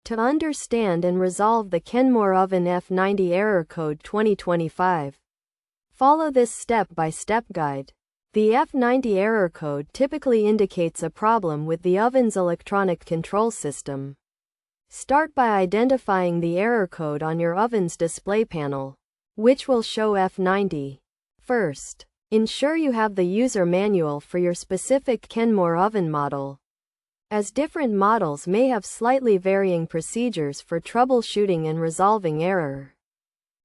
To understand and resolve the Kenmore Oven F90 error code 2025, follow this step-by-step guide. The F90 error code typically indicates a problem with the oven's electronic control system. Start by identifying the error code on your oven's display panel, which will show F90. First, ensure you have the user manual for your specific Kenmore oven model, as different models may have slightly varying procedures for troubleshooting and resolving error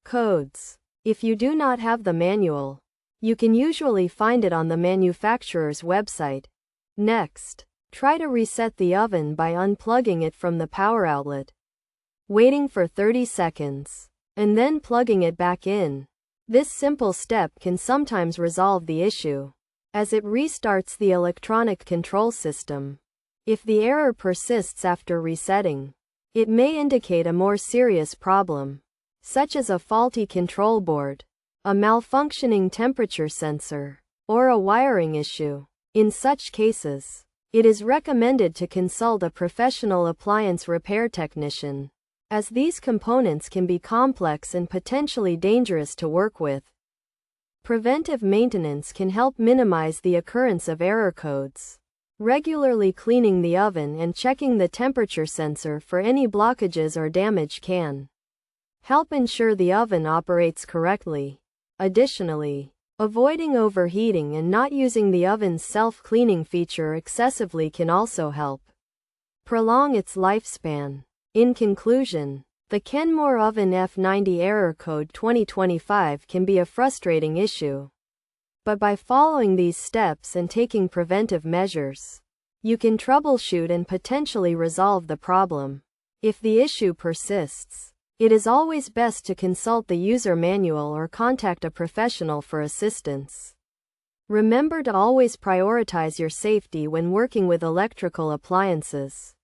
codes. If you do not have the manual, you can usually find it on the manufacturer's website. Next, try to reset the oven by unplugging it from the power outlet, waiting for 30 seconds, and then plugging it back in. This simple step can sometimes resolve the issue, as it restarts the electronic control system. If the error persists after resetting, it may indicate a more serious problem, such as a faulty control board, a malfunctioning temperature sensor, or a wiring issue. In such cases, it is recommended to consult a professional appliance repair technician, as these components can be complex and potentially dangerous to work with. Preventive maintenance can help minimize the occurrence of error codes. Regularly cleaning the oven and checking the temperature sensor for any blockages or damage can help ensure the oven operates correctly. Additionally, avoiding overheating and not using the oven's self-cleaning feature excessively can also help prolong its lifespan. In conclusion, the Kenmore Oven F90 error code 2025 can be a frustrating issue. But by following these steps and taking preventive measures, you can troubleshoot and potentially resolve the problem. If the issue persists, it is always best to consult the user manual or contact a professional for assistance. Remember to always prioritize your safety when working with electrical appliances.